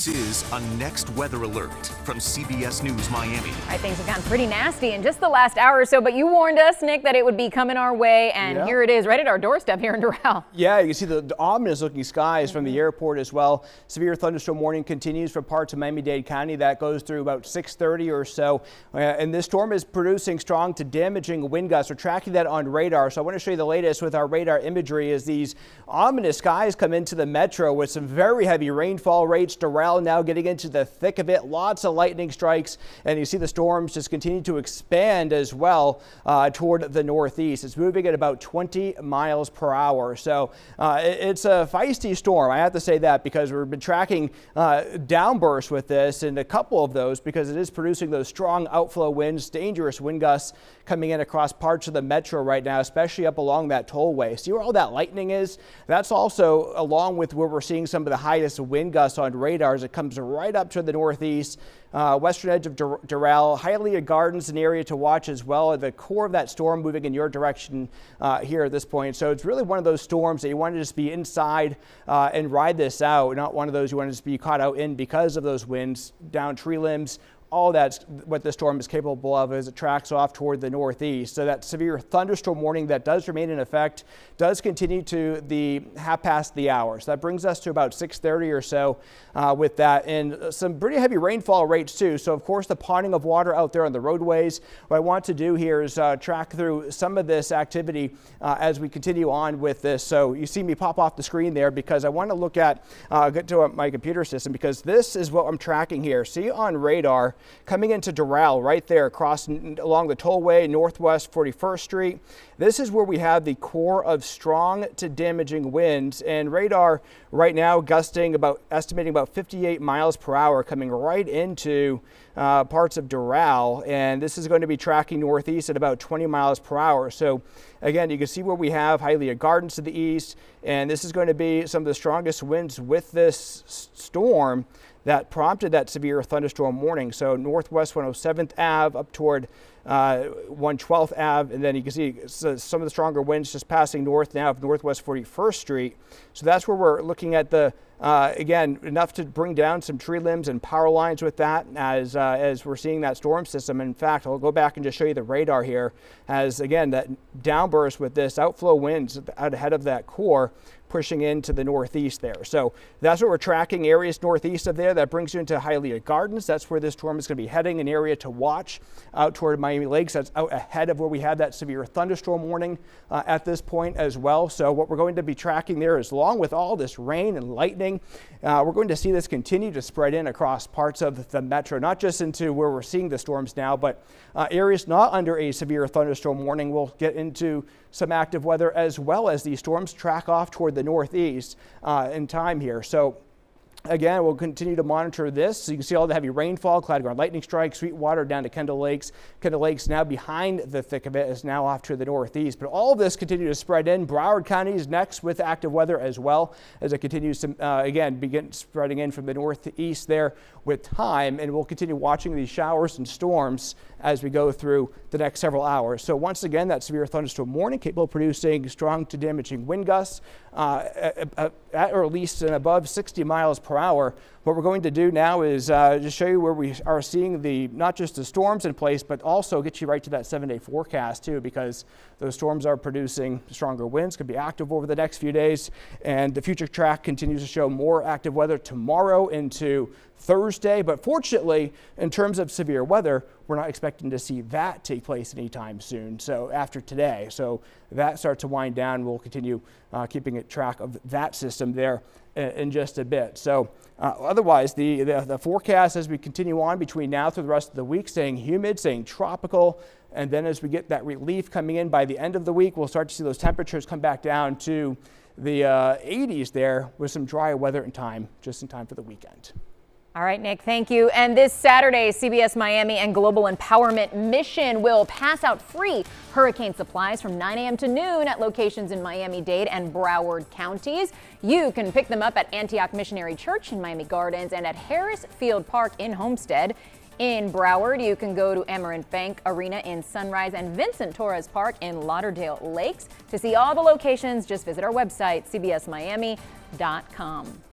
This is a Next Weather Alert from CBS News Miami. All right, things have gotten pretty nasty in just the last hour or so, but you warned us, Nick, that it would be coming our way, and here it is, right at our doorstep here in Doral. Yeah, you can see the ominous looking skies from the airport as well. Severe thunderstorm warning continues for parts of Miami-Dade County. That goes through about 6:30 or so. And this storm is producing strong to damaging wind gusts. We're tracking that on radar. So I want to show you the latest with our radar imagery as these ominous skies come into the metro with some very heavy rainfall rates. Doral now getting into the thick of it. Lots of lightning strikes. And you see the storms just continue to expand as well toward the northeast. It's moving at about 20 miles per hour. So it's a feisty storm. I have to say that because we've been tracking downbursts with this and a couple of those because it is producing those strong outflow winds, dangerous wind gusts coming in across parts of the metro right now, especially up along that tollway. See where all that lightning is? That's also along with where we're seeing some of the highest wind gusts on radars. It comes right up to the northeast. Western edge of Doral, Hialeah Gardens, an area to watch as well. At the core of that storm moving in your direction here at this point. So it's really one of those storms that you want to just be inside and ride this out, not one of those you want to just be caught out in because of those winds, down tree limbs. All that's what the storm is capable of as it tracks off toward the northeast. So that severe thunderstorm warning that does remain in effect does continue to the half past the hour. So that brings us to about 6:30 or so with that, and some pretty heavy rainfall rates too. So of course the ponding of water out there on the roadways. What I want to do here is track through some of this activity as we continue on with this. So you see me pop off the screen there because I want to look at get to my computer system because this is what I'm tracking here. See on radar coming into Doral right there across along the tollway northwest 41st Street. This is where we have the core of strong to damaging winds, and radar right now gusting estimating about 58 miles per hour coming right into parts of Doral, and this is going to be tracking northeast at about 20 miles per hour. So again, you can see where we have Hialeah Gardens to the east, and this is going to be some of the strongest winds with this storm that prompted that severe thunderstorm warning. So northwest 107th Ave up toward 112th Ave, and then you can see some of the stronger winds just passing north now of northwest 41st Street. So that's where we're looking at the again, enough to bring down some tree limbs and power lines with that as we're seeing that storm system. In fact, I'll go back and just show you the radar here as, again, that downburst with this outflow winds out ahead of that core pushing into the northeast there. So that's what we're tracking, areas northeast of there. That brings you into Hialeah Gardens. That's where this storm is going to be heading, an area to watch out toward Miami Lakes. That's out ahead of where we had that severe thunderstorm warning at this point as well. So what we're going to be tracking there is, along with all this rain and lightning, we're going to see this continue to spread in across parts of the metro, not just into where we're seeing the storms now, but areas not under a severe thunderstorm warning will get into some active weather as well as these storms track off toward the northeast in time here. So again, we'll continue to monitor this. So you can see all the heavy rainfall, cloud guard lightning strikes, Sweetwater down to Kendall Lakes. Kendall Lakes now behind the thick of it is now off to the northeast. But all of this continue to spread in. Broward County is next with active weather as well as it continues to, again, begin spreading in from the northeast there with time. And we'll continue watching these showers and storms as we go through the next several hours. So once again, that severe thunderstorm warning capable of producing strong to damaging wind gusts at or at least above 60 miles per hour. What we're going to do now is just show you where we are seeing not just the storms in place, but also get you right to that 7-day forecast too, because those storms are producing stronger winds, could be active over the next few days. And the future track continues to show more active weather tomorrow into Thursday. But fortunately, in terms of severe weather, we're not expecting to see that take place anytime soon. So after today, so that starts to wind down. We'll continue keeping track of that system there in just a bit. So otherwise, the forecast as we continue on between now through the rest of the week, staying humid, staying tropical, and then as we get that relief coming in by the end of the week, we'll start to see those temperatures come back down to the 80s there with some drier weather in time, just in time for the weekend. All right, Nick, thank you. And this Saturday, CBS Miami and Global Empowerment Mission will pass out free hurricane supplies from 9 a.m. to noon at locations in Miami-Dade and Broward counties. You can pick them up at Antioch Missionary Church in Miami Gardens and at Harris Field Park in Homestead. In Broward, you can go to Amarant Bank Arena in Sunrise and Vincent Torres Park in Lauderdale Lakes. To see all the locations, just visit our website, cbsmiami.com.